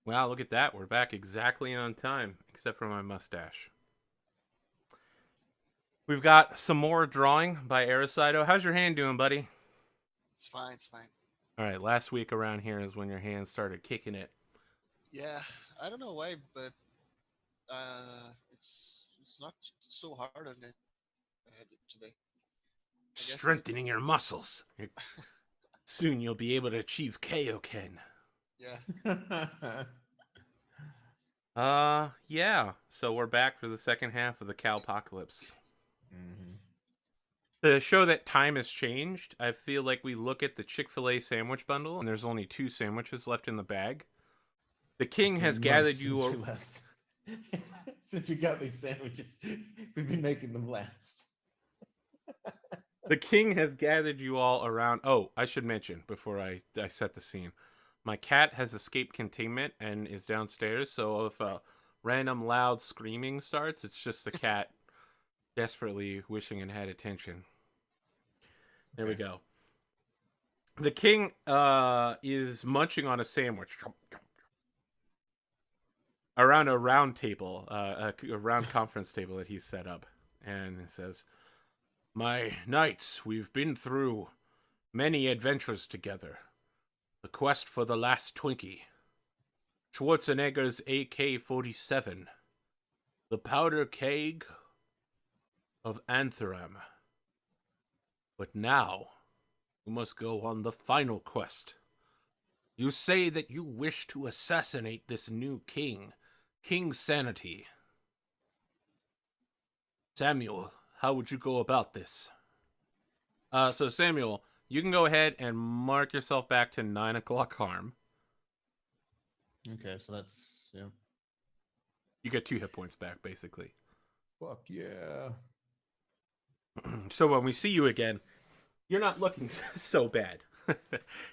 Wow, look at that. We're back exactly on time, except for my mustache. We've got some more drawing by Aricido. How's your hand doing, buddy? It's fine. It's fine. All right, last week around here is when your hand started kicking it. Yeah, I don't know why, but it's not so hard on it today. I guess Strengthening it's your muscles. Soon you'll be able to achieve Kaioken. yeah. Yeah. So we're back for the second half of the Cowpocalypse. Mm-hmm. The show that time has changed. I feel like we look at the Chick-fil-A sandwich bundle and there's only 2 sandwiches left in the bag. The It's king has been months gathered since you. you last since you got these sandwiches. We've been making them last. The king has gathered you all around. Oh, I should mention before I set the scene. My cat has escaped containment and is downstairs, so if a random loud screaming starts, it's just the cat desperately wishing it had attention. There we Okay. go. The king is munching on a sandwich around a round table, a round conference table that he's set up, and he says, "My knights, we've been through many adventures together. The quest for the last Twinkie, Schwarzenegger's AK-47, the powder keg of Anthram. But now, we must go on the final quest. You say that you wish to assassinate this new king, King Sanity. Samuel, how would you go about this?" So Samuel, you can go ahead and mark yourself back to 9 o'clock harm. Okay, so that's yeah. You get 2 hit points back, basically. Fuck yeah. So when we see you again, you're not looking so bad.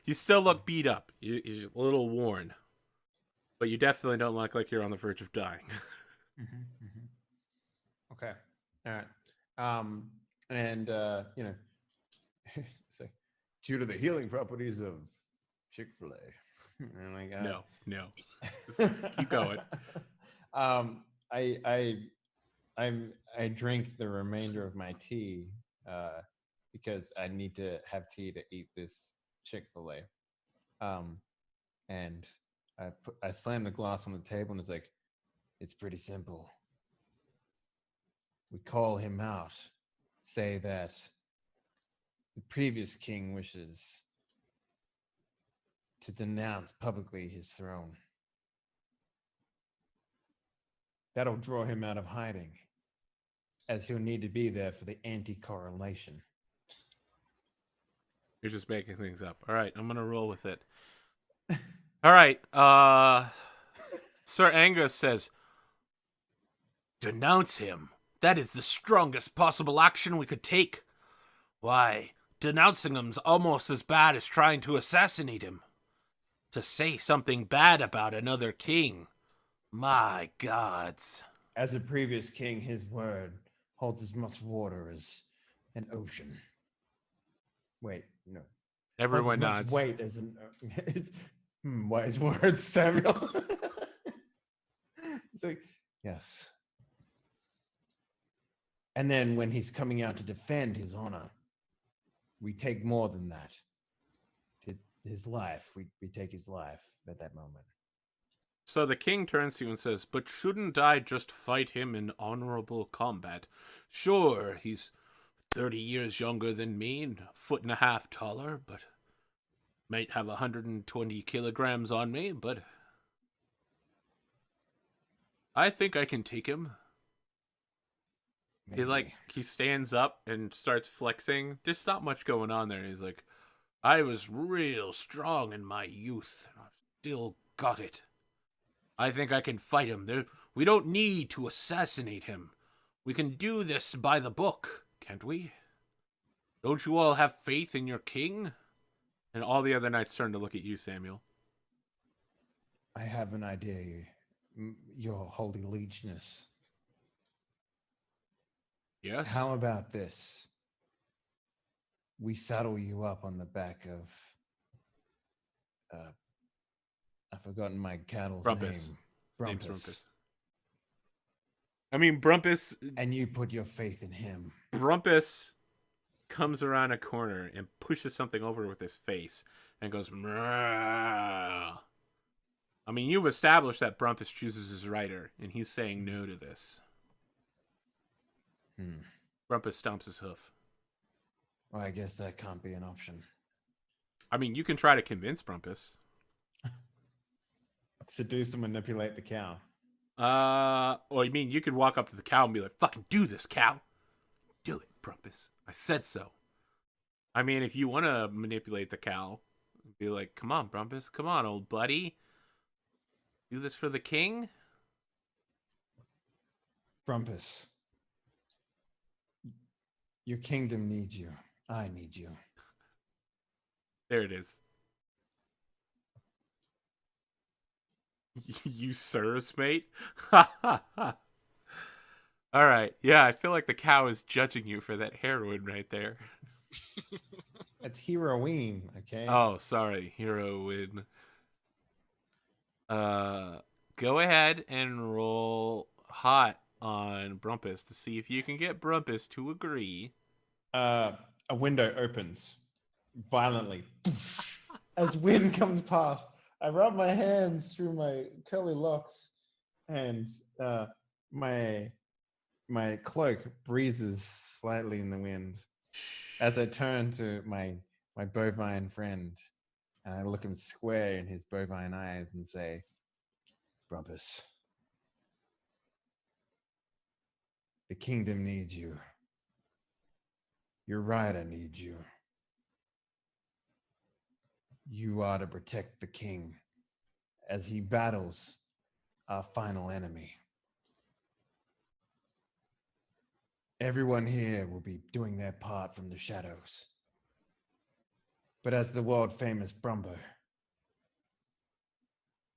You still look beat up. You're a little worn, but you definitely don't look like you're on the verge of dying. Mm-hmm. Okay. All right. And it's like due to the healing properties of Chick-fil-A. And like No. Just keep going. um I I drink the remainder of my tea uh because I need to have tea to eat this Chick-fil-A. And I slam the glass on the table and it's like, it's pretty simple. We call him out, say that the previous king wishes to denounce publicly his throne. That'll draw him out of hiding, as he'll need to be there for the anti-correlation. You're just making things up. All right, I'm gonna roll with it. All right. Sir Angus says, "Denounce him. That is the strongest possible action we could take. Why, denouncing him's almost as bad as trying to assassinate him. To say something bad about another king. My gods." As a previous king, his word holds as much water as an ocean. Wait, no. Holds as Everyone much nods. weight as an. Wise words, Samuel. It's like, yes. And then when he's coming out to defend his honor, we take more than that. His life, we take his life at that moment. So the king turns to you and says, "But shouldn't I just fight him in honorable combat? Sure, he's 30 years younger than me and a foot and a half taller, but might have 120 kilograms on me, but I think I can take him." Maybe. He stands up and starts flexing. There's not much going on there. He's like, "I was real strong in my youth, and I've still got it. I think I can fight him. We don't need to assassinate him. We can do this by the book, can't we? Don't you all have faith in your king?" And all the other knights turn to look at you, Samuel. I have an idea, your holy liegeness. Yes? How about this? We saddle you up on the back of I've forgotten my cattle's Brumpus. name. His Brumpus. name's Brumpus. I mean, Brumpus. And you put your faith in him. Brumpus comes around a corner and pushes something over with his face and goes, "Mrrr." I mean, you've established that Brumpus chooses his rider, and he's saying no to this. Brumpus stomps his hoof. Well, I guess that can't be an option. I mean, you can try to convince Brumpus. Seduce and manipulate the cow. Or you mean you could walk up to the cow and be like, "Fucking do this, cow. Do it, Brumpus. I said so." I mean, if you want to manipulate the cow, be like, "Come on, Brumpus. Come on, old buddy. Do this for the king." Brumpus. Your kingdom needs you. I need you. There it is. You sirs, mate? All right. Yeah, I feel like the cow is judging you for that heroine right there. It's heroine, okay? Oh, sorry. Heroine. Go ahead and roll hot on Brumpus to see if you can get Brumpus to agree. A window opens violently. As wind comes past, I rub my hands through my curly locks, and my cloak breezes slightly in the wind. As I turn to my bovine friend, and I look him square in his bovine eyes and say, "Brumpus, the kingdom needs you. Your rider needs you. You are to protect the king as he battles our final enemy. Everyone here will be doing their part from the shadows. But as the world-famous Brumbo,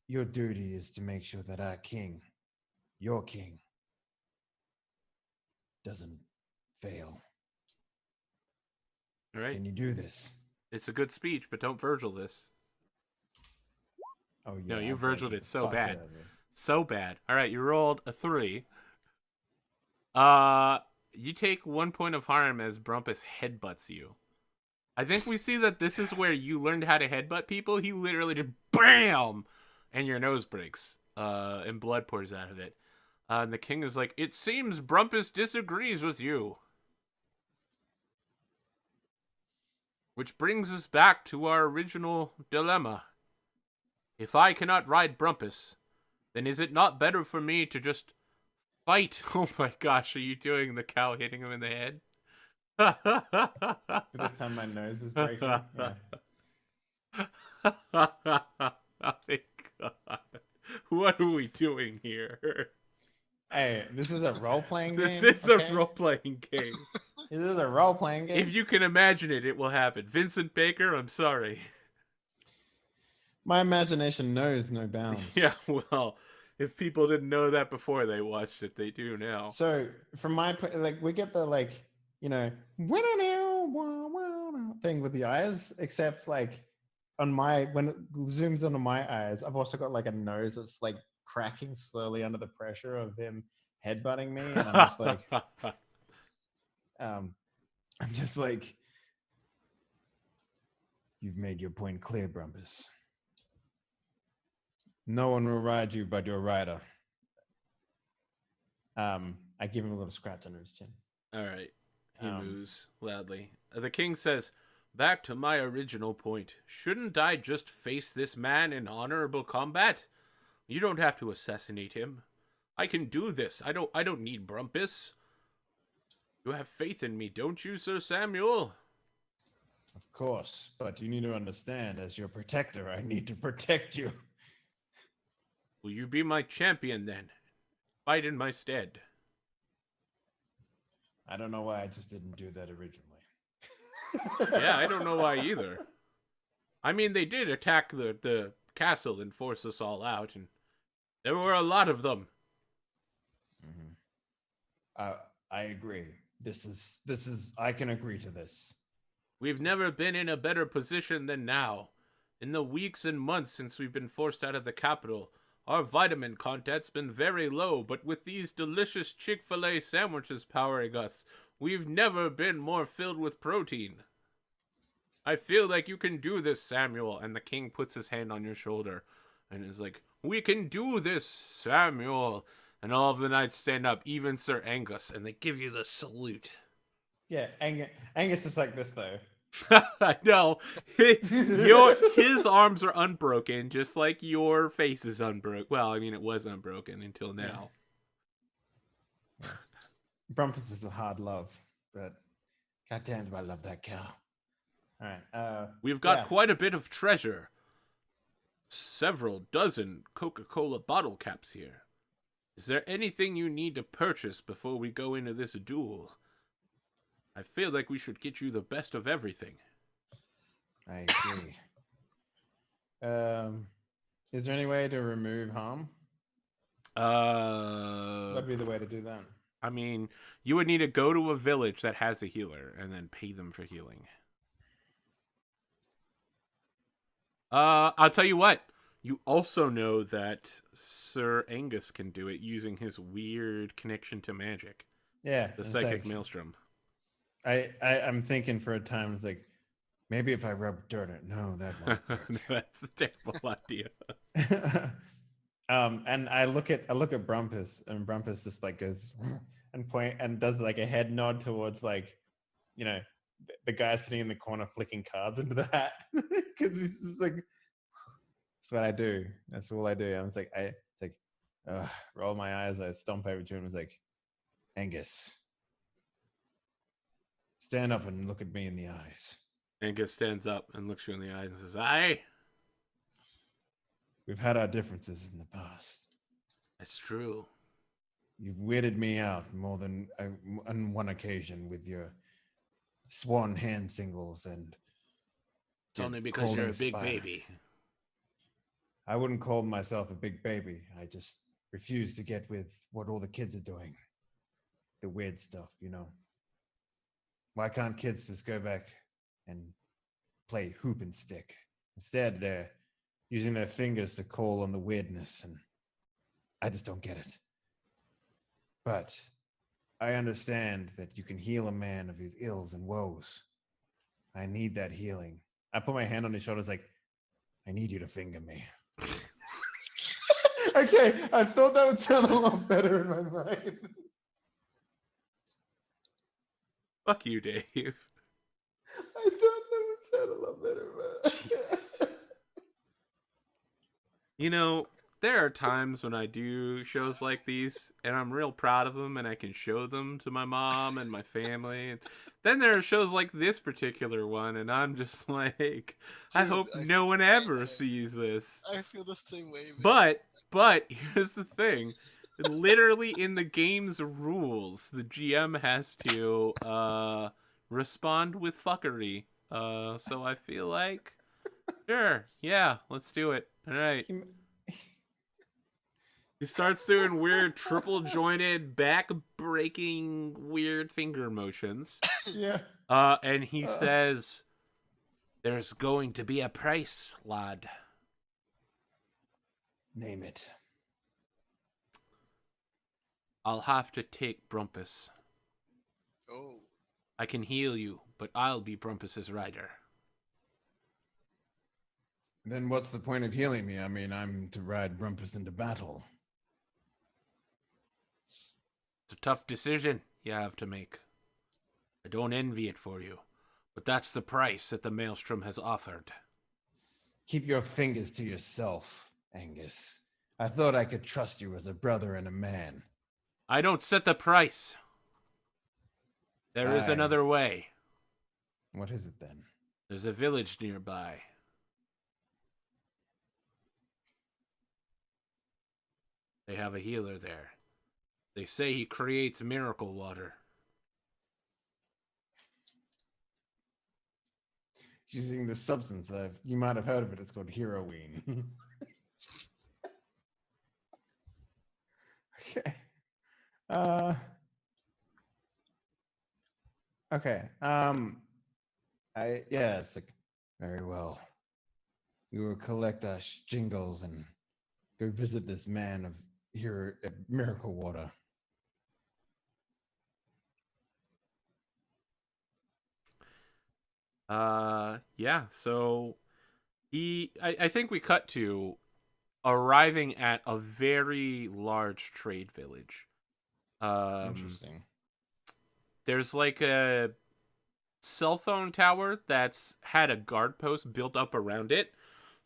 your duty is to make sure that our king, your king, doesn't fail. All right. Can you do this?" It's a good speech, but don't Virgil this. Oh, yeah. No, you I'll Virgiled the it so fuck bad. out of it. So bad. All right, you rolled a 3. You take 1 point of harm as Brumpus headbutts you. I think we see that this is where you learned how to headbutt people. He literally just BAM! And your nose breaks. And blood pours out of it. And the king is like, "It seems Brumpus disagrees with you." Which brings us back to our original dilemma. If I cannot ride Brumpus, then is it not better for me to just fight? Oh my gosh, are you doing the cow hitting him in the head? But this time my nose is breaking. Yeah. Oh my god. What are we doing here? Hey, this is a role-playing game. This is a role-playing game. This is a role-playing game. If you can imagine it, it will happen. Vincent Baker, I'm sorry. My imagination knows no bounds. Yeah, well, if people didn't know that before they watched it, they do now. So from my we get the thing with the eyes, except on when it zooms onto my eyes, I've also got a nose that's cracking slowly under the pressure of him headbutting me, and I'm just I'm just "You've made your point clear, Brumpus. No one will ride you but your rider." I give him a little scratch under his chin. All right. He moos loudly. The king says, "Back to my original point. Shouldn't I just face this man in honorable combat? You don't have to assassinate him. I can do this. I don't need Brumpus. You have faith in me, don't you, Sir Samuel?" Of course, but you need to understand, as your protector, I need to protect you. Will you be my champion then? Fight in my stead. I don't know why I just didn't do that originally. Yeah, I don't know why either. I mean, they did attack the castle and force us all out, and there were a lot of them. Mm-hmm. I agree. This is. I can agree to this. We've never been in a better position than now. In the weeks and months since we've been forced out of the capital, our vitamin content's been very low, but with these delicious Chick-fil-A sandwiches powering us, we've never been more filled with protein. I feel like you can do this, Samuel. And the king puts his hand on your shoulder and is like, we can do this, Samuel. And all of the knights stand up, even Sir Angus, and they give you the salute. Yeah, Angus is like this though. I know. His arms are unbroken, just like your face is unbroken. Well, I mean, it was unbroken until now. Yeah. Brumpus is a hard love, but goddamn, do I love that cow. All right. We've got quite a bit of treasure. Several dozen Coca-Cola bottle caps here. Is there anything you need to purchase before we go into this duel? I feel like we should get you the best of everything. I agree. Is there any way to remove harm? That'd be the way to do that. I mean, you would need to go to a village that has a healer and then pay them for healing. I'll tell you what. You also know that Sir Angus can do it using his weird connection to magic. Yeah. The psychic maelstrom. I'm thinking for a time, it's like, maybe if I rub dirt on it. No, that won't work. No, that's a terrible idea. And I look at Brumpus, and Brumpus just like goes and point and does like a head nod towards like, you know, the guy sitting in the corner flicking cards into the hat, because he's just like, that's what I do. That's all I do. I'm just like, roll my eyes. I stomp over to him. It's like, Angus, stand up and look at me in the eyes. Angus stands up and looks you in the eyes and says, Aye. We've had our differences in the past. That's true. You've weirded me out more than on one occasion with your swan hand singles, and it's only because you're a big baby. I wouldn't call myself a big baby. I just refuse to get with what all the kids are doing. The weird stuff, you know. Why can't kids just go back and play hoop and stick? Instead, they're using their fingers to call on the weirdness, and I just don't get it. But I understand that you can heal a man of his ills and woes. I need that healing. I put my hand on his shoulders like, I need you to finger me. Okay, I thought that would sound a lot better in my mind. Fuck you, Dave. I thought that would sound a lot better, man. Jesus. You know, there are times when I do shows like these, and I'm real proud of them, and I can show them to my mom and my family. And then there are shows like this particular one, and I'm just like, dude, I hope no one ever sees this. I feel the same way, man. But here's the thing. Literally in the game's rules, the GM has to respond with fuckery. So I feel like, sure, yeah, let's do it. All right. He starts doing weird triple-jointed, back-breaking, weird finger motions. Yeah. And he says, there's going to be a price, lad. Name it. I'll have to take Brumpus. Oh. I can heal you, but I'll be Brumpus's rider. Then what's the point of healing me? I mean, I'm to ride Brumpus into battle. It's a tough decision you have to make. I don't envy it for you, but that's the price that the Maelstrom has offered. Keep your fingers to yourself, Angus. I thought I could trust you as a brother and a man. I don't set the price. There is another way. What is it then? There's a village nearby. They have a healer there. They say he creates miracle water. Using the substance you might have heard of it. It's called heroine. Okay. Okay. It's like, very well. We will collect our jingles and go visit this man of here at Miracle Water. Yeah. So I think we cut to arriving at a very large trade village. Interesting. There's like a cell phone tower that's had a guard post built up around it.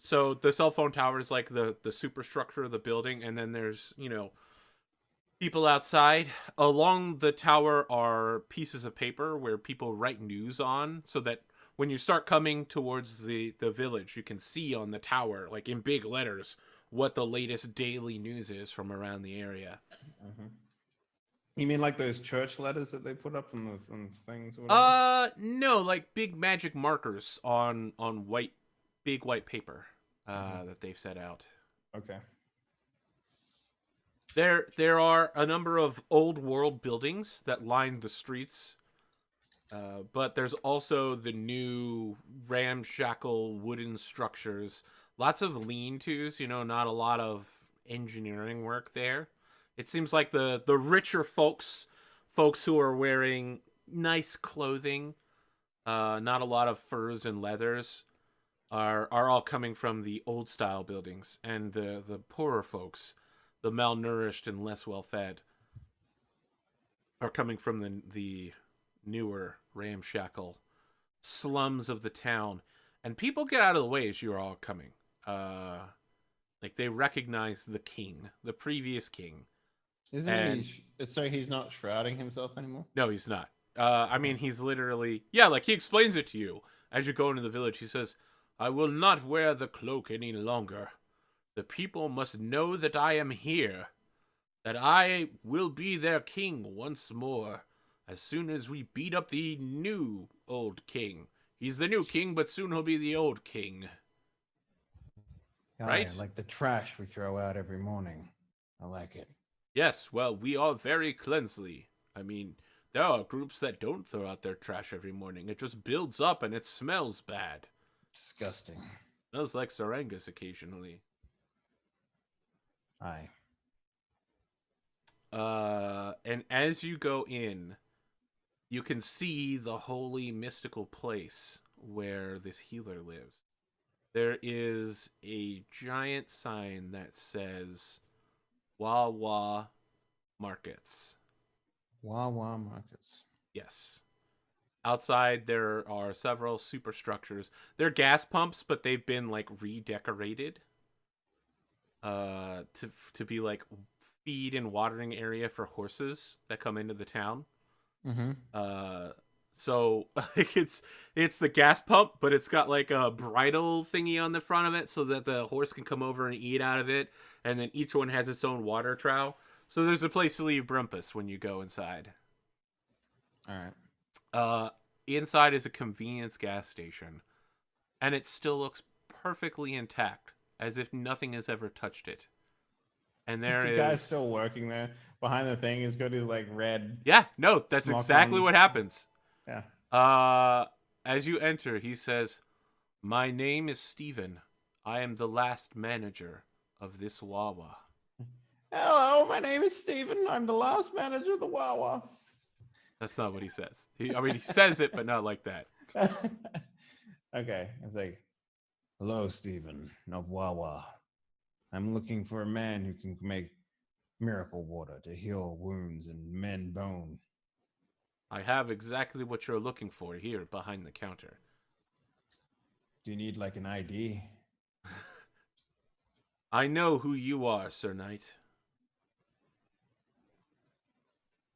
So the cell phone tower is like the superstructure of the building, and then there's people outside. Along the tower are pieces of paper where people write news on, so that when you start coming towards the village, you can see on the tower, like in big letters, what the latest daily news is from around the area. Mm-hmm. You mean like those church letters that they put up on the things or whatever? No, like big magic markers on big white paper that they've set out. Okay. There are a number of old world buildings that line the streets, but there's also the new ramshackle wooden structures. Lots of lean-tos, not a lot of engineering work there. It seems like the richer folks who are wearing nice clothing, not a lot of furs and leathers, are all coming from the old style buildings, and the poorer folks, the malnourished and less well fed, are coming from the newer ramshackle slums of the town. And people get out of the way as you're all coming. Like they recognize the king, the previous king. Isn't And he? So he's not shrouding himself anymore. no, he's not. I mean, he's literally, yeah, like he explains it to you as you go into the village. He says, "I will not wear the cloak any longer. The people must know that I am here, that I will be their king once more, as soon as we beat up the new old king. He's the new king, but soon he'll be the old king." Aye, Right? like the trash we throw out every morning. I like it. Yes, well, we are very cleansely. I mean, there are groups that don't throw out their trash every morning. It just builds up and it smells bad. Disgusting. Smells like Sarangas occasionally. Aye. And as you go in, you can see the holy mystical place where this healer lives. There is a giant sign that says Wawa Markets. Wawa Markets. Yes. Outside there are several superstructures. They're gas pumps, but they've been like redecorated to be like feed and watering area for horses that come into the town. Mm-hmm. So like it's the gas pump, but it's got like a bridle thingy on the front of it so that the horse can come over and eat out of it, and then each one has its own water trough. So there's a place to leave Brumpus when you go inside. All right. Inside is a convenience gas station, and it still looks perfectly intact, as if nothing has ever touched it. And there the is guy's still working there. Behind the thing, he's got his like red. yeah, no, that's smock exactly on. what happens. Yeah. As you enter, he says, "My name is Steven. I am the last manager of this Wawa." Hello, my name is Steven. I'm the last manager of the Wawa. That's not what he says. He says it, but not like that. Okay. It's like, hello, Steven of Wawa. I'm looking for a man who can make miracle water to heal wounds and mend bone. I have exactly what you're looking for here behind the counter. Do you need like an ID? I know who you are, Sir Knight.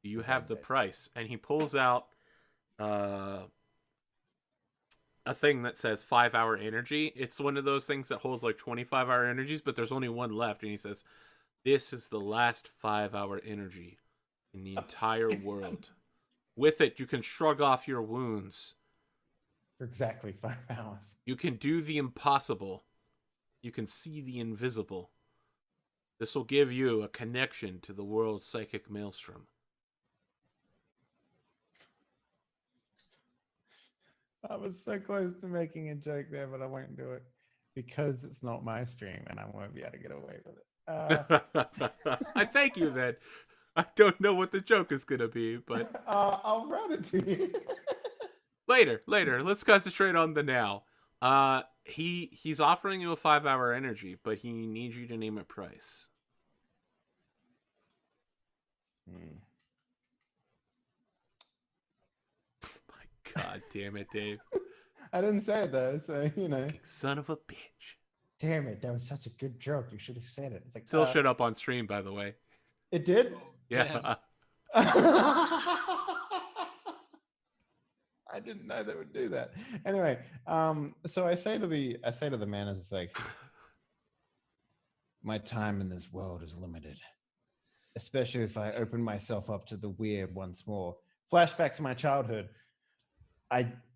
You have the price. And he pulls out a thing that says 5-hour energy. It's one of those things that holds like 25-hour energies, but there's only one left. And he says, "This is the last 5-hour energy in the entire world. With it, you can shrug off your wounds. For exactly 5 hours. You can do the impossible. You can see the invisible. This will give you a connection to the world's psychic maelstrom." I was so close to making a joke there, but I won't do it. because it's not my stream and I won't be able to get away with it. I thank you then. I don't know what the joke is gonna be, but I'll write it to you. later. Let's concentrate on the now. He's offering you a 5-hour energy, but he needs you to name a price. My God damn it, Dave. I didn't say it though, so you know. Son of a bitch. Damn it, that was such a good joke. You should have said it. It's like Still showed up on stream, by the way. It did? Yeah. I didn't know they would do that. Anyway, so I say to the man, it's like, my time in this world is limited, especially if I open myself up to the weird once more. Flashback to my childhood.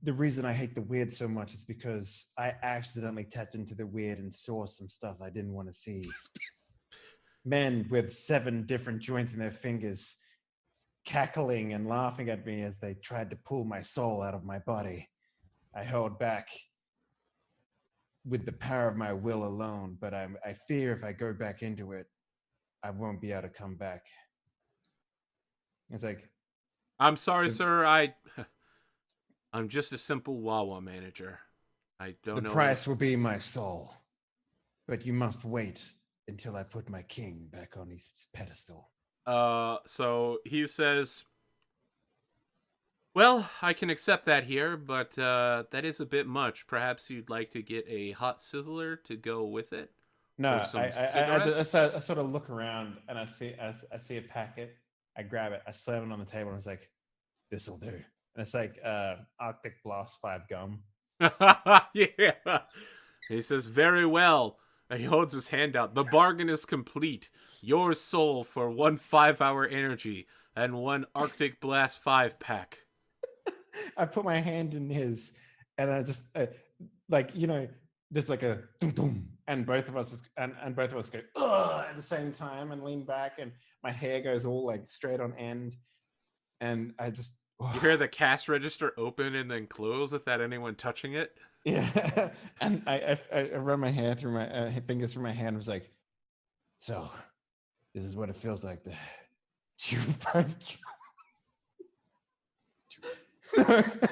The reason I hate the weird so much is because I accidentally tapped into the weird and saw some stuff I didn't want to see. Men with 7 different joints in their fingers cackling and laughing at me as they tried to pull my soul out of my body. I held back with the power of my will alone, but I fear if I go back into it, I won't be able to come back. It's like, I'm sorry, sir. I'm just a simple Wawa manager. I don't know. The price will be my soul, but you must wait until I put my king back on his pedestal. So he says, well, I can accept that here, but that is a bit much. Perhaps you'd like to get a hot sizzler to go with it? No, I sort of look around and I see a packet. I grab it. I slam it on the table and it's like, this will do. And it's like Arctic Blast 5 gum. Yeah. He says, very well. He holds his hand out. The bargain is complete. Your soul for 1 5-hour energy and 1 Arctic Blast 5 pack. I put my hand in his and I just like, you know, there's like a doom doom and both of us go ugh at the same time and lean back and my hair goes all like straight on end and I just you hear the cash register open and then close without anyone touching it. Yeah, and I run my hair through my fingers through my hand. And was like, so this is what it feels like to chew 5. No,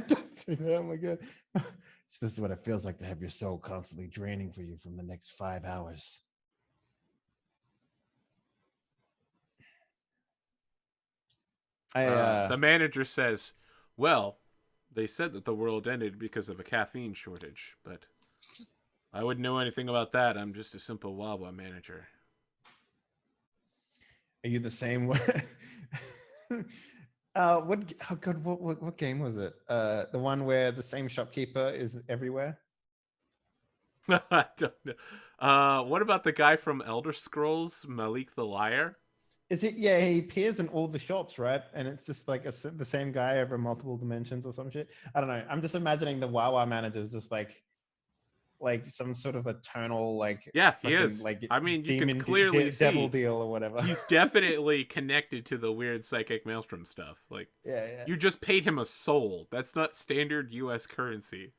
don't say that. Oh my god. So this is what it feels like to have your soul constantly draining for you from the next 5 hours. The manager says, well, they said that the world ended because of a caffeine shortage, but I wouldn't know anything about that. I'm just a simple Wawa manager. Are you the same way? What game was it? The one where the same shopkeeper is everywhere? I don't know. What about the guy from Elder Scrolls, Malik the Liar? Is it? Yeah, he appears in all the shops, right? And it's just like the same guy over multiple dimensions or some shit. I don't know. I'm just imagining the Wawa manager is just like some sort of a tonal yeah, fucking, he is. like I mean, you demon can clearly see devil deal or whatever. He's definitely connected to the weird psychic maelstrom stuff. Like, yeah. You just paid him a soul. That's not standard U.S. currency.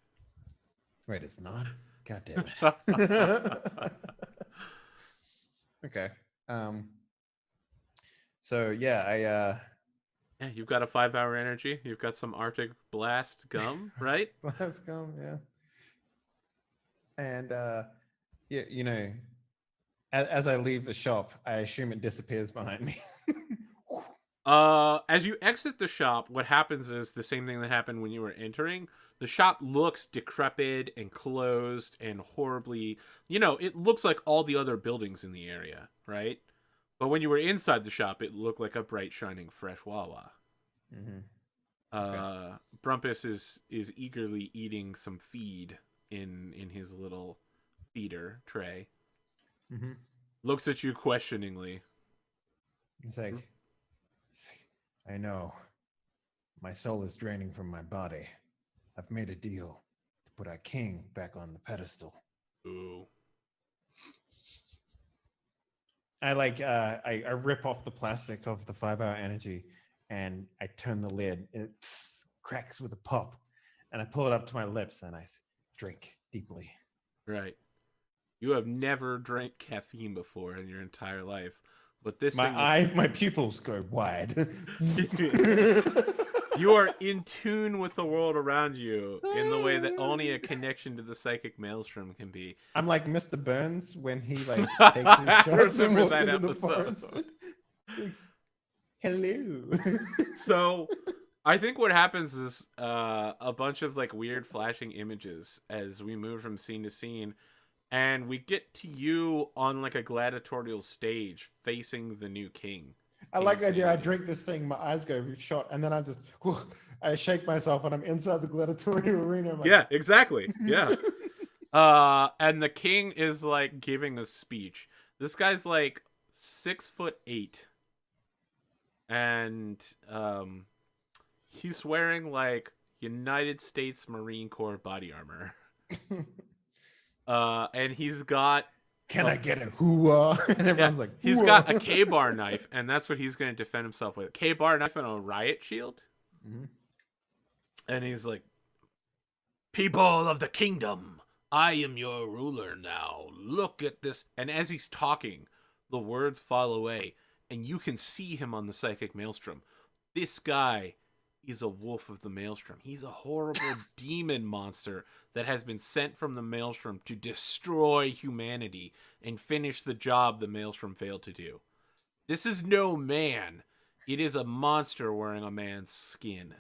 Wait, it's not. God damn it. Okay. So yeah, yeah, you've got a 5-hour energy. You've got some Arctic Blast gum, right? Blast gum, yeah. And yeah, you know, as I leave the shop, I assume it disappears behind me. As you exit the shop, what happens is the same thing that happened when you were entering. The shop looks decrepit and closed and horribly, it looks like all the other buildings in the area, right? But when you were inside the shop, it looked like a bright, shining, fresh Wawa. Mm-hmm. Okay. Brumpus is eagerly eating some feed in his little feeder tray. Mm-hmm. Looks at you questioningly. It's like, I know. My soul is draining from my body. I've made a deal to put our king back on the pedestal. Ooh. I rip off the plastic of the 5-hour energy and I turn the lid. It cracks with a pop and I pull it up to my lips and I drink deeply. Right. You have never drank caffeine before in your entire life, but this thing My pupils go wide. you are in tune with the world around you in the way that only a connection to the psychic maelstrom can be. I'm like Mr. Burns when he like takes his I shots and remember walks that into the episode. forest. Like, hello. So I think what happens is a bunch of like weird flashing images as we move from scene to scene, and we get to you on like a gladiatorial stage facing the new king. I like the idea. I Sanity. drink this thing, my eyes go shot, and then I shake myself, and I'm inside the gladiatorial arena. I'm like, Yeah, exactly. Yeah. And the king is like giving a speech. This guy's like 6'8", and he's wearing like United States Marine Corps body armor. And he's got Can I get a hoo-ah? And everyone's like, he's "Hoo-ah." got a K-bar knife, and that's what he's going to defend himself with. K-bar knife and a riot shield. Mhm. And he's like, "People of the kingdom, I am your ruler now. Look at this." And as he's talking, the words fall away, and you can see him on the psychic maelstrom. This guy is a wolf of the maelstrom. He's a horrible demon monster that has been sent from the maelstrom to destroy humanity and finish the job the maelstrom failed to do. This is no man. It is a monster wearing a man's skin.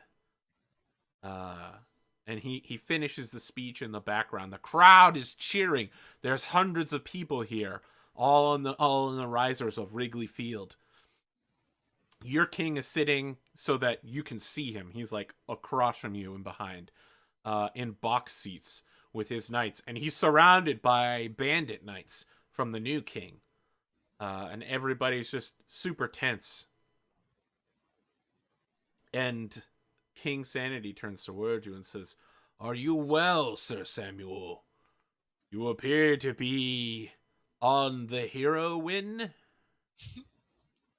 And he finishes the speech in the background. The crowd is cheering. There's hundreds of people here, all in the risers of Wrigley Field. Your king is sitting so that you can see him. He's like across from you and behind, in box seats with his knights, and he's surrounded by bandit knights from the new king, and everybody's just super tense. And King Sanity turns toward you and says, "Are you well, Sir Samuel? You appear to be on the hero win."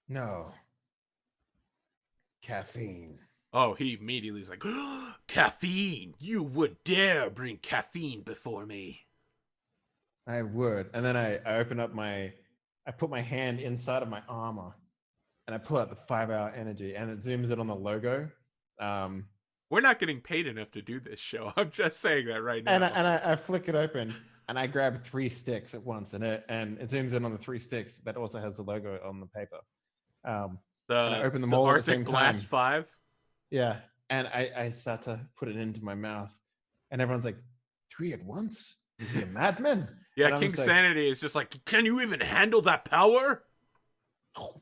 No. Caffeine. Oh, he immediately is like, "Caffeine! You would dare bring caffeine before me?" I would. And then I open up I put my hand inside of my armor, and I pull out the 5-hour energy, and it zooms in on the logo. We're not getting paid enough to do this show. I'm just saying that right now. And I flick it open, and I grab 3 sticks at once, and it zooms in on the 3 sticks that also has the logo on the paper. And I open them all at the same time. Blast 5. Yeah, and I start to put it into my mouth, and everyone's like, 3 at once? Is he a madman? Yeah, And I'm King just like, Sanity is just like, "Can you even handle that power?" I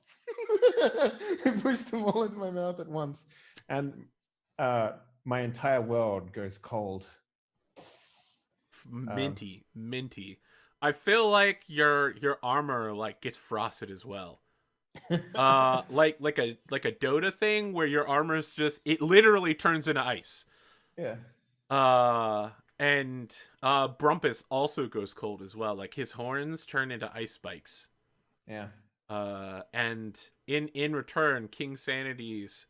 push them all into my mouth at once, and my entire world goes cold. Minty. I feel like your armor like gets frosted as well. Like a Dota thing where your armor's just, it literally turns into ice. Yeah. And Brumpus also goes cold as well. Like his horns turn into ice spikes. Yeah. And in return, King Sanity's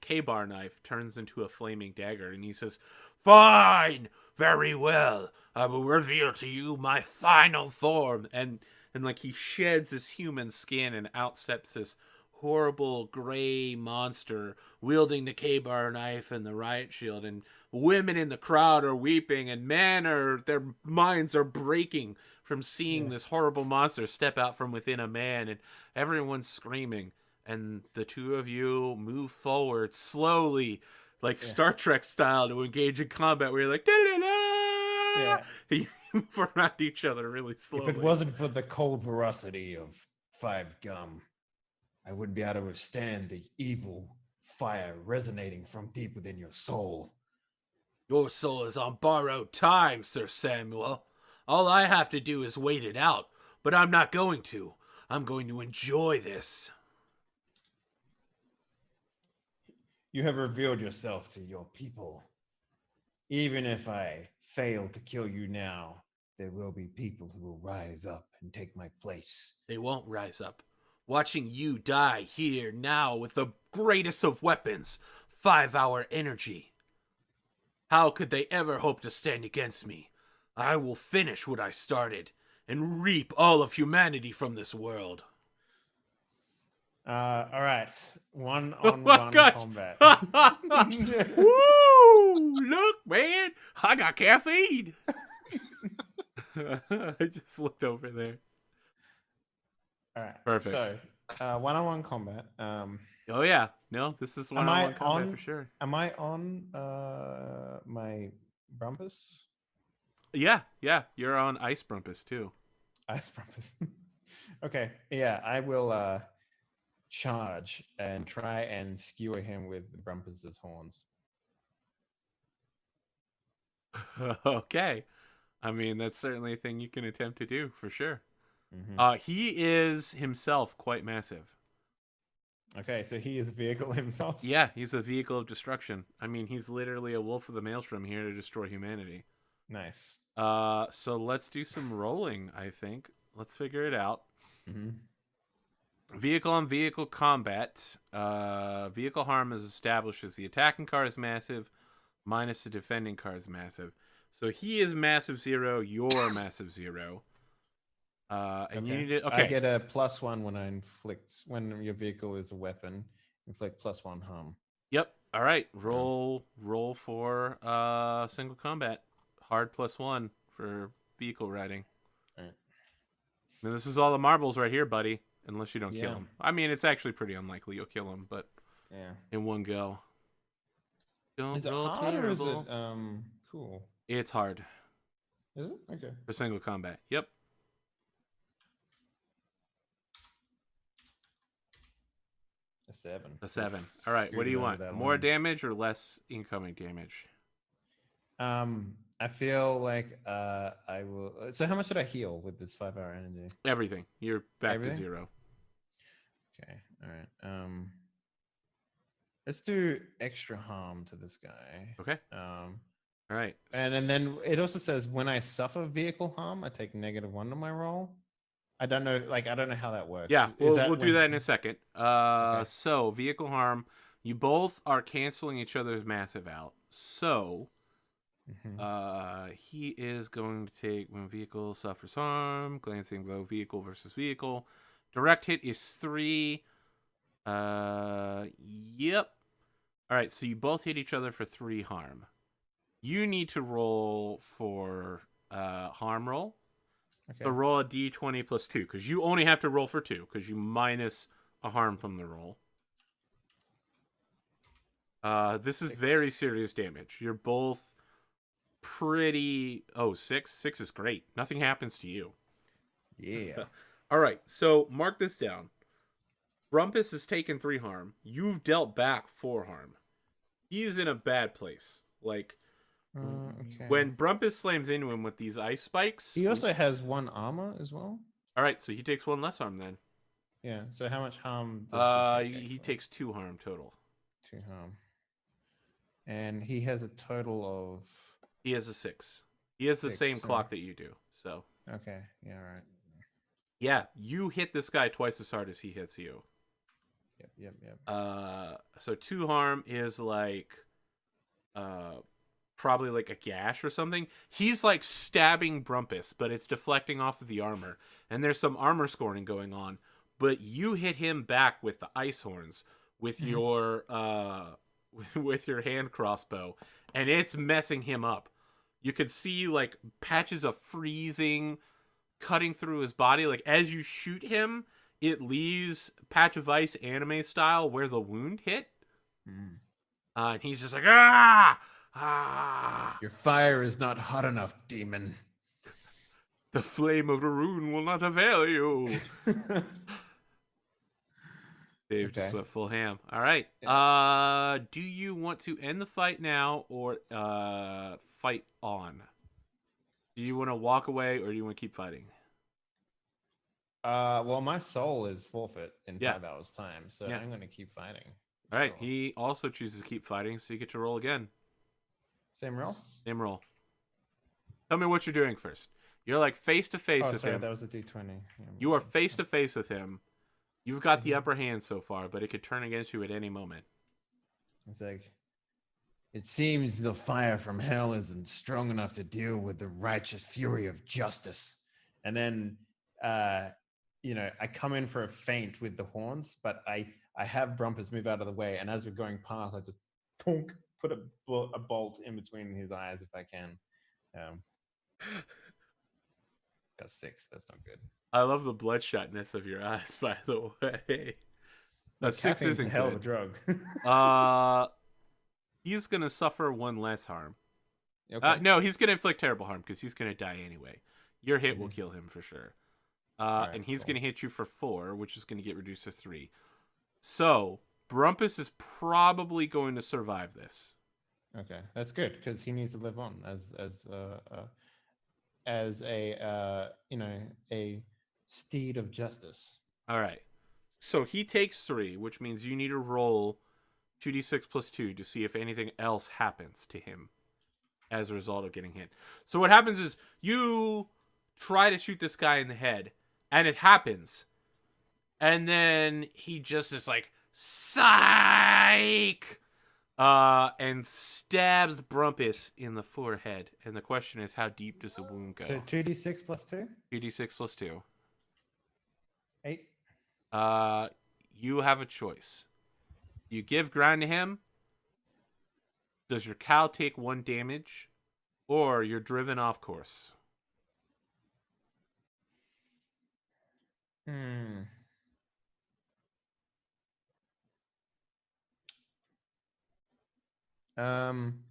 K-bar knife turns into a flaming dagger, and he says, "Fine, very well. I will reveal to you my final form." And like he sheds his human skin, and out steps this horrible gray monster wielding the K-bar knife and the riot shield, and women in the crowd are weeping, and their minds are breaking from seeing this horrible monster step out from within a man, and everyone's screaming. And the two of you move forward slowly, like Star Trek style, to engage in combat where you're like, da-da-da! Yeah. You move around each other really slowly. If it wasn't for the cold ferocity of 5 gum, I wouldn't be able to withstand the evil fire resonating from deep within your soul. Your soul is on borrowed time, Sir Samuel. All I have to do is wait it out, but I'm not going to. I'm going to enjoy this. You have revealed yourself to your people. Even if I fail to kill you now, there will be people who will rise up and take my place. They won't rise up. Watching you die here now with the greatest of weapons, 5-hour energy. How could they ever hope to stand against me? I will finish what I started and reap all of humanity from this world. All right. One Oh on my one gosh! combat. Woo! Look, man, I got caffeine. I just looked over there. All right. Perfect. So, one-on-one combat. Oh yeah, no, this is Am I one-on-one combat on? for sure. Am I on my Brumpus? Yeah, you're on Ice Brumpus too. Ice Brumpus. Okay. Yeah, I will charge and try and skewer him with Brumpus's horns. Okay, I mean that's certainly a thing you can attempt to do for sure. Mm-hmm. He is himself quite massive. Okay, so he is a vehicle himself. Yeah, he's a vehicle of destruction. I mean, he's literally a wolf of the maelstrom here to destroy humanity. Nice. So let's do some rolling, I think. Let's figure it out. Mm-hmm. Vehicle on vehicle combat. Vehicle harm is established as the attacking car is massive, minus the defending car is massive. So he is massive 0, you're massive 0. And you need to, okay. I get a +1 when I inflict, when your vehicle is a weapon, inflict +1 harm. Yep. All right. Roll for single combat. Hard +1 for vehicle riding. All right. Now, this is all the marbles right here, buddy. Unless you don't kill Yeah. him. I mean, it's actually pretty unlikely you'll kill him, but Yeah. in one go. Don't Is it roll hard or is terrible. it cool? It's hard Is it? Okay. for single combat. Yep. A 7. A 7. All right. What do you want? More damage or less incoming damage? I feel like I will. So how much did I heal with this 5-hour energy? Everything. You're back Everything? to 0. Okay. All right. Let's do extra harm to this guy. Okay. All right. And then it also says when I suffer vehicle harm, I take -1 on my roll. I don't know. Like I don't know how that works. Yeah, Is we'll do that in a second. Okay. So vehicle harm, you both are canceling each other's massive out. So, he is going to take when vehicle suffers harm, glancing below vehicle versus vehicle. Direct hit is 3. Yep. All right, so you both hit each other for 3 harm. You need to roll for harm roll. Okay. So roll a d20 plus 2, because you only have to roll for 2, because you minus a harm from the roll. This is 6. very serious damage. You're both pretty... Oh, 6? 6 is great. Nothing happens to you. Yeah. All right, so mark this down. Rumpus has taken 3 harm. You've dealt back 4 harm. He's in a bad place. Like... Okay. When Brumpus slams into him with these ice spikes... He also has 1 armor as well. All right, so he takes 1 less harm then. Yeah. So how much harm does he takes 2 harm total. 2 harm. And he has a total of... He has a 6. He has the 6, same so- clock that you do. So Okay. Yeah. Right. yeah, you hit this guy twice as hard as he hits you. Yep. So 2 harm is like probably like a gash or something. He's like stabbing Brumpus, but it's deflecting off of the armor. And there's some armor scoring going on. But you hit him back with the ice horns with your with your hand crossbow, and it's messing him up. You could see like patches of freezing cutting through his body. Like as you shoot him, it leaves patch of ice anime style where the wound hit. And he's just like, ah! Ah! Your fire is not hot enough, demon. The flame of the rune will not avail you. Dave just went full ham. All right. Do you want to end the fight now or fight on? Do you want to walk away or do you want to keep fighting? Well, my soul is forfeit in Yeah. 5 hours time, so Yeah. I'm going to keep fighting. All right. Sure. He also chooses to keep fighting, so you get to roll again. Same roll? Same roll. Tell me what you're doing first. You're like face to face Oh, with sorry, him. that was a D20. Yeah, You are face to face with him. You've got the upper hand so far, but it could turn against you at any moment. It's like, It seems the fire from hell isn't strong enough to deal with the righteous fury of justice. And then, I come in for a feint with the horns, but I have Brumpus move out of the way. And as we're going past, I just put a bolt in between his eyes if I can. Um, got 6. That's not good. I love the bloodshotness of your eyes, by the way. But 6 caffeine's isn't a hell good. of a drug. He's gonna suffer 1 less harm. Okay. No, he's gonna inflict terrible harm because he's gonna die anyway. Your hit will kill him for sure. Right, and he's cool. gonna hit you for 4, which is gonna get reduced to 3. So Brumpus is probably going to survive this. Okay, that's good because he needs to live on as a steed of justice. All right. So he takes 3, which means you need to roll 2d6 plus 2 to see if anything else happens to him as a result of getting hit. So what happens is you try to shoot this guy in the head, and it happens. And then he just is like, psych! And stabs Brumpus in the forehead. And the question is, how deep does the wound go? So 2d6 plus 2? 2d6 plus 2. 8. You have a choice. You give ground to him. Does your cow take 1 damage? Or you're driven off course.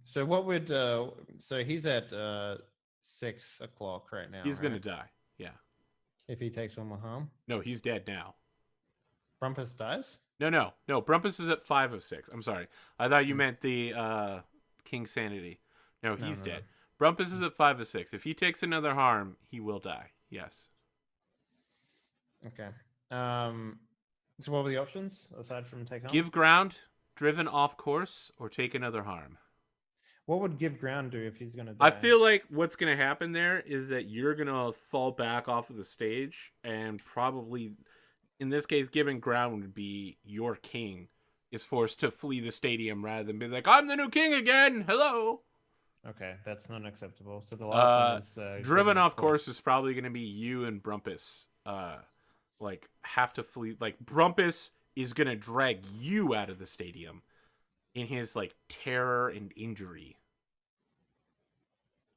So what would so he's at 6 o'clock right now. He's gonna right? die. Yeah. If he takes 1 more harm. No, he's dead now. Brumpus dies? No. Brumpus is at 5 of 6. I'm sorry. I thought you meant the King Sanity. No, he's dead. Brumpus is at 5 of 6. If he takes another harm, he will die. Yes. Okay. So what were the options aside from take harm? Give ground, driven off course, or take another harm. What would give ground do if he's gonna die? I feel like what's going to happen there is that you're going to fall back off of the stage, and probably, in this case, giving ground would be your king is forced to flee the stadium rather than be like, I'm the new king again. Hello. Okay, that's not acceptable. So the last one is driven off course is probably going to be you and Brumpus. Have to flee. Like Brumpus is going to drag you out of the stadium in his terror and injury.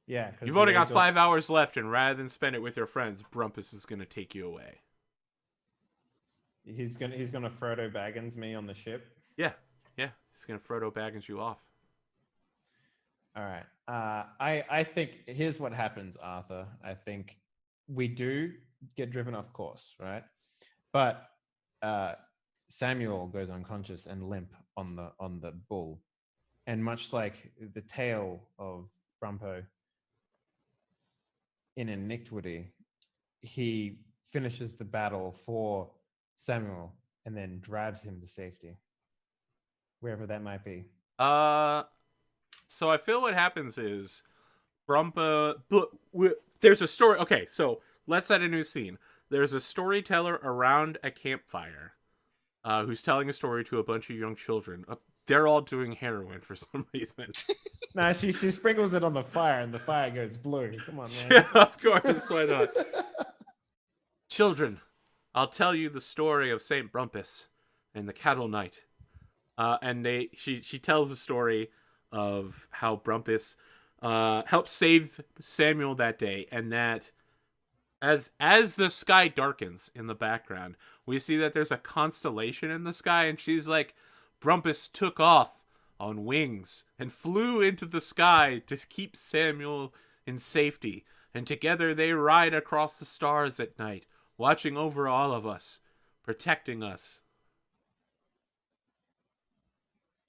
Yeah, you've only got 5 hours left, and rather than spend it with your friends, Brumpus is going to take you away. He's gonna Frodo Baggins me on the ship. Yeah. He's gonna Frodo Baggins you off. All right. I think here's what happens, Arthur. I think we do get driven off course, right? But Samuel goes unconscious and limp on the bull, and much like the tale of Brumpo in iniquity, he finishes the battle for Samuel and then drives him to safety, wherever that might be. So I feel what happens is Brumpo. There's a story. Okay, so let's set a new scene. There's a storyteller around a campfire who's telling a story to a bunch of young children. They're all doing heroin for some reason. Nah, she sprinkles it on the fire and the fire goes blue. Come on, man. Yeah, of course, why not? Children, I'll tell you the story of Saint Brumpus and the Cattle Knight. And she tells the story of how Brumpus helped save Samuel that day, and that as the sky darkens in the background, we see that there's a constellation in the sky, and she's like, Brumpus took off on wings and flew into the sky to keep Samuel in safety, and together they ride across the stars at night, watching over all of us, protecting us.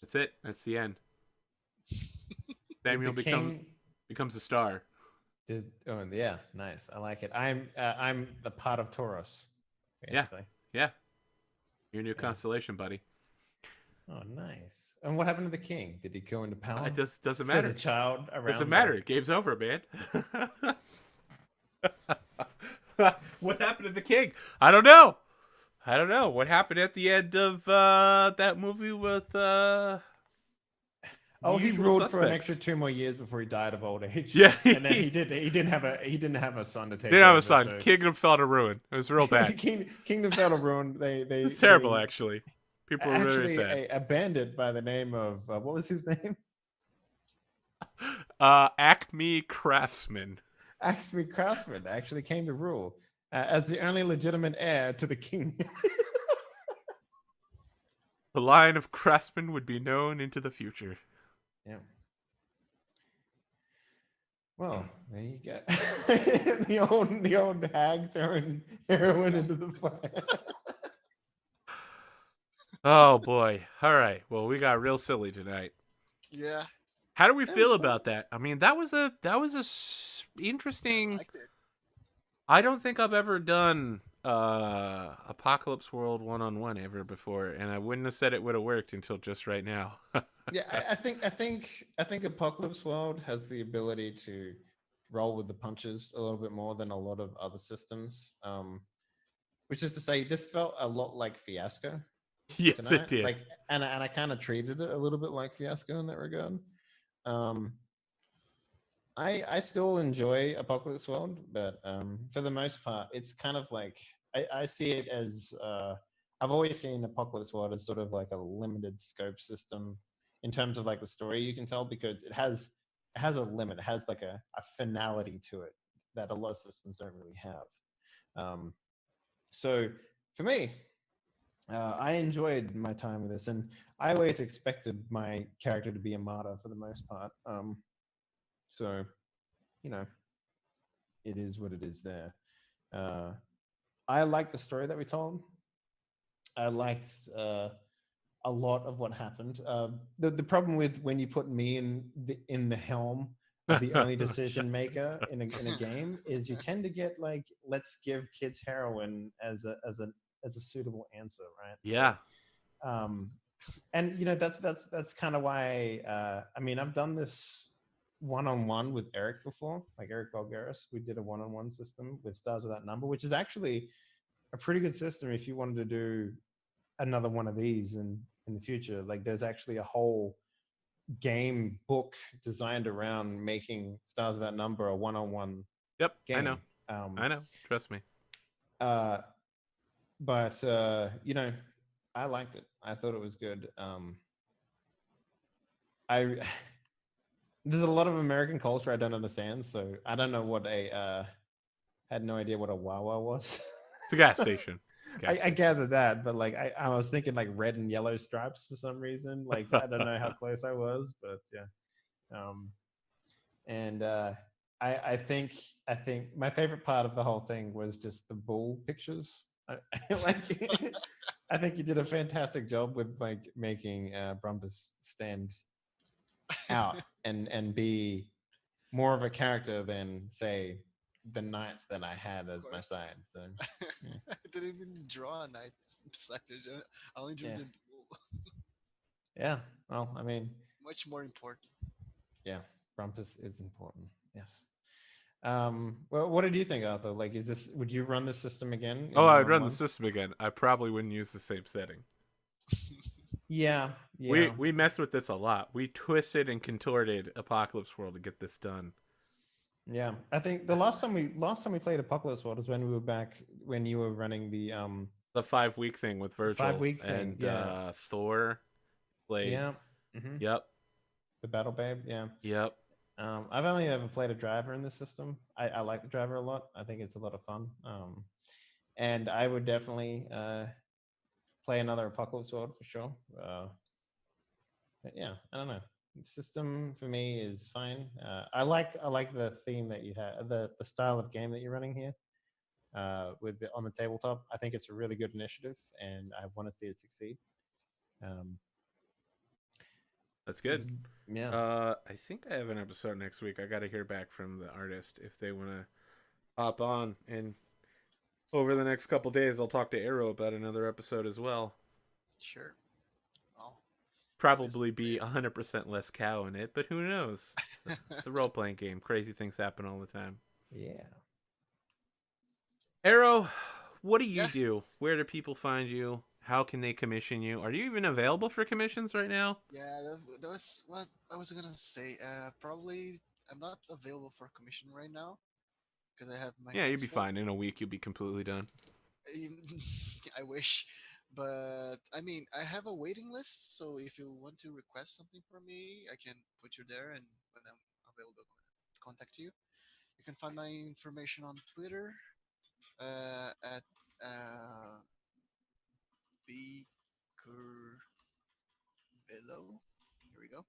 That's it. That's the end. Samuel becomes a star. Yeah, nice. I like it. I'm the pot of Tauros. Basically. Yeah. Your new constellation, buddy. Oh, nice. And what happened to the king? Did he go into power? It doesn't matter. As a child around. Doesn't matter. Game's over, man. What happened to the king? I don't know. What happened at the end of that movie with Oh, he usual ruled for an suspects. extra 2 more years before he died of old age. Yeah, And then he didn't have a son to take didn't have over. a son. So Kingdom fell to ruin. It was real bad. Kingdom fell to ruin. It's terrible, They actually. People were very actually sad. a bandit by the name of what was his name? Acme Craftsman. Acme Craftsman actually came to rule as the only legitimate heir to the king. The line of craftsmen would be known into the future. Yeah. Well, there you go. the old hag throwing heroin into the fire. Oh boy. All right. Well, we got real silly tonight. Yeah, How do we That feel was about fun. that? I mean, that was a I interesting. liked it. I don't think I've ever done Apocalypse World 1-on-1 ever before, and I wouldn't have said it would have worked until just right now. Yeah, I think Apocalypse World has the ability to roll with the punches a little bit more than a lot of other systems. Which is to say, this felt a lot like Fiasco Yes, it tonight. did. Like, and I kind of treated it a little bit like Fiasco in that regard. Um, I still enjoy Apocalypse World, but for the most part, it's kind of like I see it as I've always seen Apocalypse World as sort of like a limited scope system in terms of like the story you can tell, because it has a limit, it has like a finality to it that a lot of systems don't really have. So for me, I enjoyed my time with this, and I always expected my character to be a martyr for the most part. So you know, it is what it is there. Uh, I liked the story that we told. I liked a lot of what happened. The problem with when you put me in the helm of the only decision maker in a game is you tend to get like, let's give kids heroin as a suitable answer, right? Yeah. So, and that's kind of why I mean, I've done this one-on-one with Eric before, like Eric Bulgaris. We did a one-on-one system with Stars Without Number, which is actually a pretty good system if you wanted to do another one of these in the future. Like, there's actually a whole game book designed around making Stars Without Number a one-on-one Yep. I know. game. Um, I know. Trust me. uh, but I liked it. I thought it was good. I There's a lot of American culture I don't understand, so I don't know what had no idea what a Wawa was. It's a gas station. It's a gas I station. gathered that, but like I was thinking like red and yellow stripes for some reason. Like, I don't know how close I was, but yeah. And I think my favorite part of the whole thing was just the bull pictures. Like, I think you did a fantastic job with like making Brumpus stand out and be more of a character than, say, the knights that I had as my course. side. So yeah. I didn't even draw a knight. I only drew Yeah. the bull. Yeah. Well, I mean, Much more important. yeah, Brumpus is important. Yes. Well, what did you think, Arthur? Like, would you run this system again Oh, in I'd run the one-on-one? system again. I probably wouldn't use the same setting. Yeah. We Yeah. we messed with this a lot. We twisted and contorted Apocalypse World to get this done. Yeah. I think the last time we played Apocalypse World was when we were back when you were running The 5-week thing with the Virgil 5 week thing. and Yeah. Thor played. Yeah. Hmm. Yep. The Battle Babe. Yeah. Yep. I've only ever played a driver in this system. I like the driver a lot. I think it's a lot of fun. And I would definitely play another Apocalypse World for sure. But yeah, I don't know. The system for me is fine. I like the theme that you have, the style of game that you're running here. On the tabletop, I think it's a really good initiative, and I want to see it succeed. Um, That's good. Yeah. I think I have an episode next week. I got to hear back from the artist if they want to hop on, and over the next couple days, I'll talk to Arrow about another episode as well. Sure. Well, Probably be 100% less cow in it, but who knows? It's a role-playing game. Crazy things happen all the time. Yeah. Arrow, what do you Yeah. do? Where do people find you? How can they commission you? Are you even available for commissions right now? Yeah, that was what I was gonna say. Probably I'm not available for commission right now because I have my Yeah, you'd hands be full. fine. In a week, you'll be completely done. I wish, but I mean, I have a waiting list. So if you want to request something from me, I can put you there, and when I'm available, contact you. You can find my information on Twitter at Beaker Below. Here we go.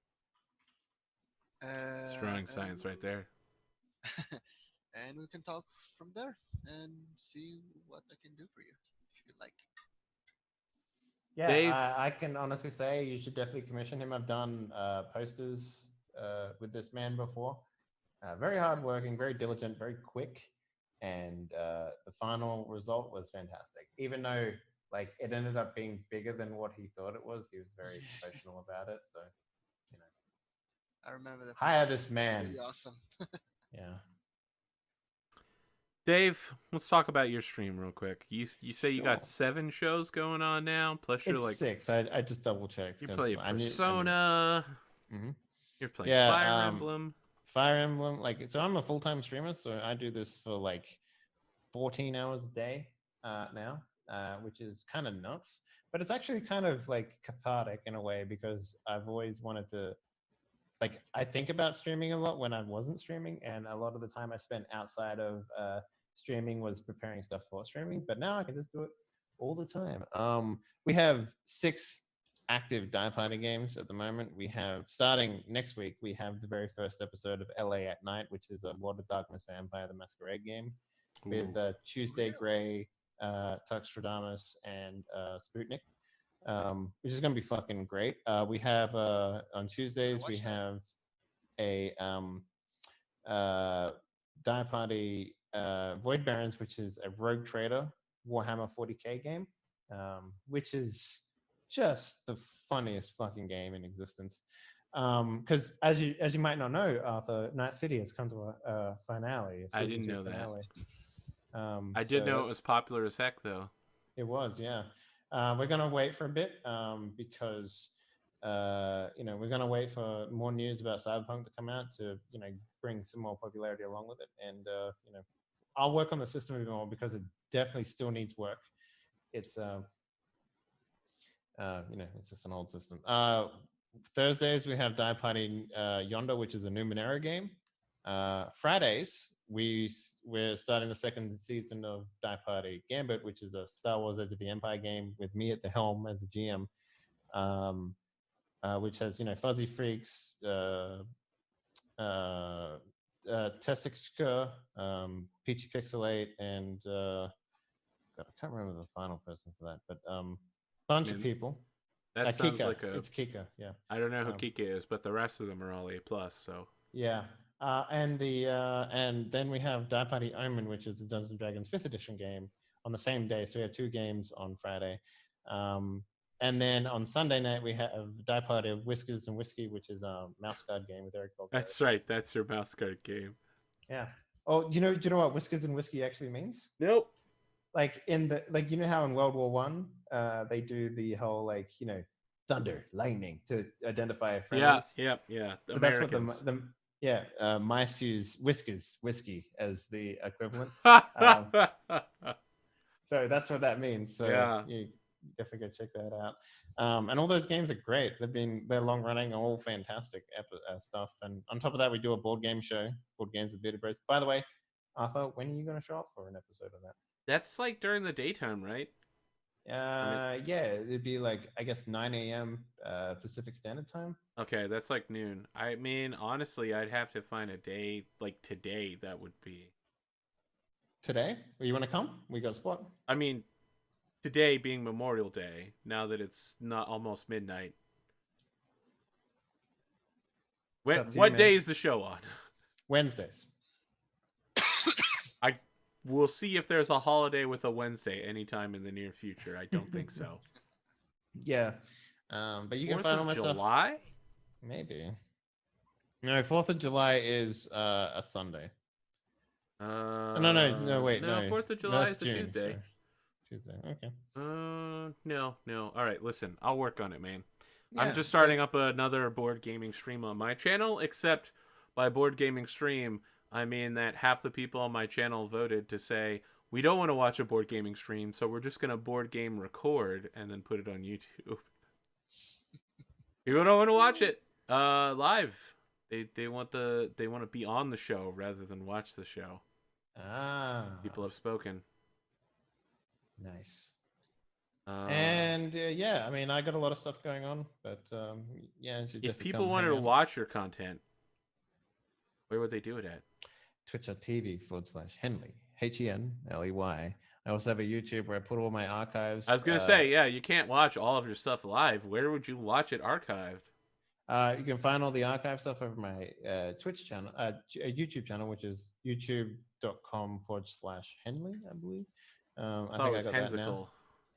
Strong And science right there. and we can talk from there and see what I can do for you if you like. Yeah, Dave, I can honestly say you should definitely commission him. I've done posters with this man before. Very hardworking, very diligent, very quick, and the final result was fantastic. Even though like it ended up being bigger than what he thought it was, he was very professional about it. So you know, I remember that hire poster. this man. Really awesome. Yeah, Dave, let's talk about your stream real quick. You say you got sure. 7 shows going on now. Plus, you're It's like 6. I just double checked you because play I knew. Persona. Mhm. You're playing Yeah, Fire Emblem. Fire Emblem. Like, so I'm a full time streamer, so I do this for like 14 hours a day now, which is kind of nuts. But it's actually kind of like cathartic in a way because I've always wanted to. Like, I think about streaming a lot when I wasn't streaming, and a lot of the time I spent outside of streaming was preparing stuff for streaming. But now I can just do it all the time. We have 6 active Die Party games at the moment. We have, starting next week, we have the very first episode of LA at Night, which is a World of Darkness Vampire the Masquerade game with Ooh. Tuesday Really? Gray, Tuxtradamus, and Sputnik, which is going to be fucking great. We have on I Tuesdays we watched that. have a Die Party Void Barons, which is a Rogue Trader Warhammer 40k game, which is just the funniest fucking game in existence. Because as you might not know, Arthur, Night City has come to a finale, a I season didn't 2 know that. finale. I did So know it was popular as heck, though. it was, yeah. We're gonna wait for a bit because we're gonna wait for more news about Cyberpunk to come out to bring some more popularity along with it, and I'll work on the system even more because it definitely still needs work. It's it's just an old system. Thursdays we have Die Party Yonder, which is a Numenera game. Fridays we're starting the second season of Die Party Gambit, which is a Star Wars Edge of the Empire game with me at the helm as the GM, which has Fuzzy Freaks, Tessixka, Peachy Pixelate, and God, I can't remember the final person for that, but bunch of Man, people. that sounds Kika, like a. it's Kika, yeah. I don't know who Um, Kika is, but the rest of them are all A+. So Yeah. And then we have Die Party Omen, which is the Dungeons and Dragons 5th edition game on the same day. So we have 2 games on Friday. And then on Sunday night we have Die Party of Whiskers and Whiskey, which is a mouse guard game with Eric that's Volkarius. right. That's your mouse guard game. Yeah. Oh, do you know what Whiskers and Whiskey actually means? Nope. Like how in World War One, they do the whole thunder, lightning to identify Yeah. friendlies. Yep. Yeah. The So that's what Americans. mice use whiskey as the equivalent. So that's what that means. So Yeah. you definitely go check that out. And all those games are great. They're long running, all fantastic stuff. And on top of that, we do a board game show, Board Games with Bearded Bros. By the way, Arthur, when are you going to show up for an episode of that? That's like during the daytime, right? Yeah, it'd be like I guess 9 a.m. Pacific Standard Time. Okay, that's like noon. I mean, honestly, I'd have to find a day like today that would be. Today, you want to come? We got a spot. I mean, today being Memorial Day. Now that it's not almost midnight. What day is the show on? Wednesdays. We'll see if there's a holiday with a Wednesday anytime in the near future. I don't think so. Yeah, but you can 4th find all of my July? stuff. Maybe. No, 4th of July is a Sunday. No, wait, no. 4th of July That's is a June, Tuesday. sorry. Tuesday. Okay. No. All right, listen, I'll work on it, man. I'm Yeah, just starting up another board gaming stream on my channel, except by board gaming stream, I mean that half the people on my channel voted to say, we don't want to watch a board gaming stream, so we're just going to board game record and then put it on YouTube. People don't want to watch it live. They want to be on the show rather than watch the show. People have spoken. Nice. Uh, And yeah, I mean, I got a lot of stuff going on, but yeah, you should if definitely people come wanted hang to out. watch your content, where would they do it at? Twitch.tv/Henley, HENLEY. I also have a YouTube where I put all my archives. I was gonna say, yeah, you can't watch all of your stuff live. Where would you watch it archived? You can find all the archive stuff over my Twitch channel, YouTube channel, which is youtube.com/Henley, I believe. I thought it was I got that now. Hensicle.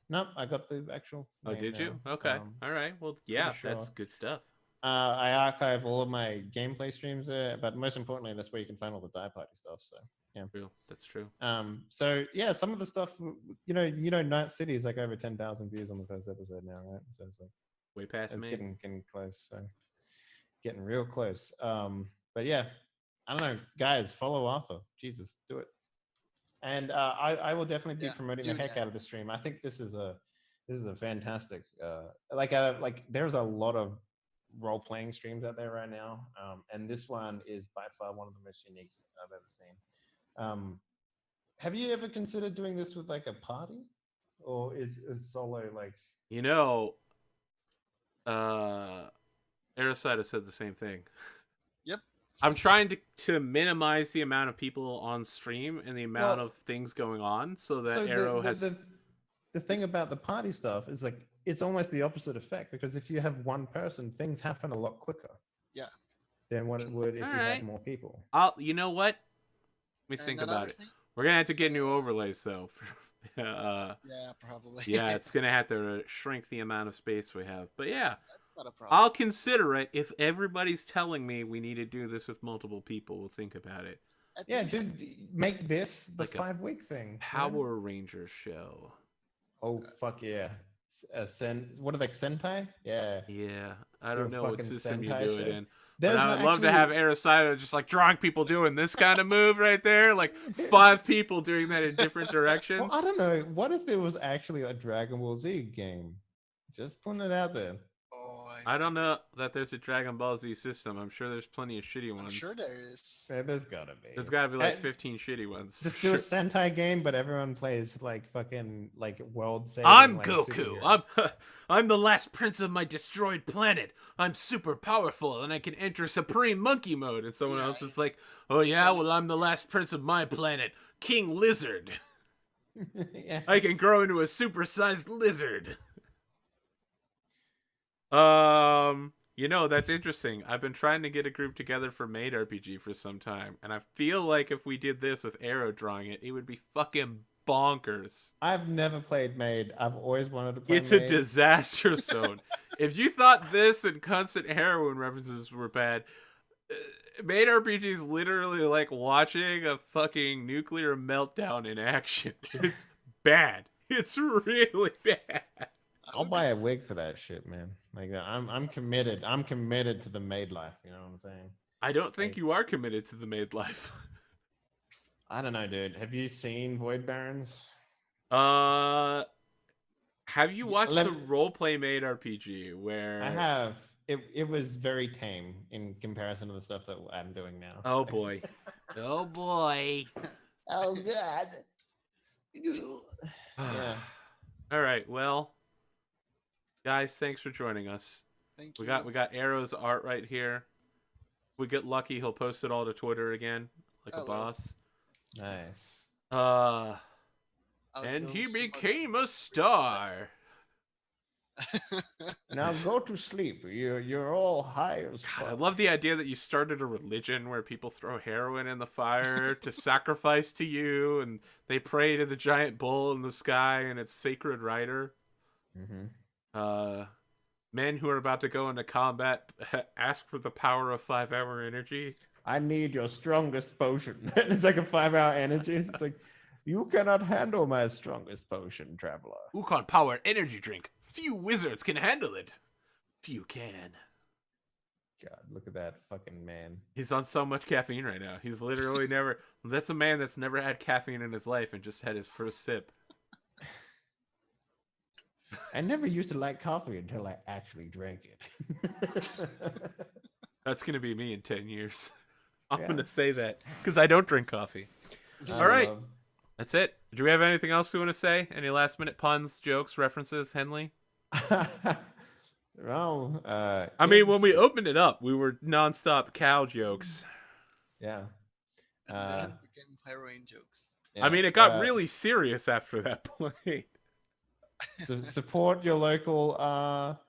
Nope, I got the actual. Oh, name did you? now. Okay. All right. Well, yeah, sure. that's good stuff. I archive all of my gameplay streams there, but most importantly, that's where you can find all the Die Party stuff. So yeah, True. That's true. so yeah, some of the stuff, Night City is like over 10,000 views on the first episode now, right? So it's like way past me. Getting close. So getting real close. But yeah, I don't know, guys, follow Arthur. Jesus, do it. And I will definitely be promoting the heck out of the stream. I think this is a fantastic there's a lot of role-playing streams out there right now, and this one is by far one of the most unique I've ever seen. Have you ever considered doing this with like a party, or is solo like? Aracida said the same thing. Yep. I'm trying to minimize the amount of people on stream and the amount of things going on, so that Arrow has. The thing about the party stuff is like it's almost the opposite effect, because if you have one person, things happen a lot quicker. Yeah. Than what it would if you had more people. You know what? Let me think about it. We're gonna have to get new overlays though. Yeah, probably. Yeah, it's gonna have to shrink the amount of space we have. But yeah, that's not a problem. I'll consider it if everybody's telling me we need to do this with multiple people. We'll think about it. Yeah, dude, make this the 5-week thing. Power Rangers show. Oh fuck yeah! What are they, Sentai? Yeah. Yeah, I don't know what system you do it in. But I would love to have Aracida just like drawing people doing this kind of move right there, like 5 people doing that in different directions. Well, I don't know. What if it was actually a Dragon Ball Z game? Just putting it out there. Oh, I don't know that there's a Dragon Ball Z system. I'm sure there's plenty of shitty ones. I'm sure there is. Yeah, there's gotta be. There's gotta be like 15 shitty ones. Just do a Sentai game, but everyone plays like fucking like world saving. I'm Goku. I'm the last prince of my destroyed planet. I'm super powerful and I can enter Supreme Monkey Mode. And someone else is like, oh yeah, well I'm the last prince of my planet, King Lizard. Yeah. I can grow into a supersized lizard. That's interesting. I've been trying to get a group together for Made RPG for some time, and I feel like if we did this with Arrow drawing it, it would be fucking bonkers. I've never played Made. I've always wanted to play It's Made. a disaster zone. If you thought this and constant heroin references were bad, Made RPG is literally like watching a fucking nuclear meltdown in action. It's bad. It's really bad. I'll buy a wig for that shit, man. Like I'm committed. I'm committed to the Made life. You know what I'm saying? I don't think you are committed to the Made life. I don't know, dude. Have you seen Void Barons? Have you watched the Roleplay Made RPG where I have? It was very tame in comparison to the stuff that I'm doing now. Oh boy. Oh boy. Oh god. Yeah. All right. Well, guys, thanks for joining us. Thank you. We got Arrow's art right here. If we get lucky, he'll post it all to Twitter again, like a boss. Nice. And he became a star. Now go to sleep. You're all high as fuck. God, I love the idea that you started a religion where people throw heroin in the fire to sacrifice to you, and they pray to the giant bull in the sky and its sacred rider. Mm-hmm. Men who are about to go into combat ask for the power of 5-hour energy. I need your strongest potion. It's like a 5-hour energy. It's like You cannot handle my strongest potion, traveler. Wukong Power Energy Drink. Few wizards can handle it. Few can. God, look at that fucking man. He's on so much caffeine right now. He's literally never. That's a man that's never had caffeine in his life and just had his first sip. I never used to like coffee until I actually drank it. That's going to be me in 10 years. I'm Yeah. going to say that because I don't drink coffee. All right. That's it. Do we have anything else we want to say? Any last minute puns, jokes, references, Henley? Well, I mean, when kids- we opened it up, we were nonstop cow jokes. yeah. And then became heroin jokes. I mean, it got really serious after that point. So support your local abattoir.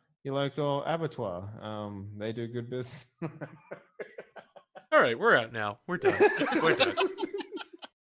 They do good business. All right, we're out now. We're done. We're done.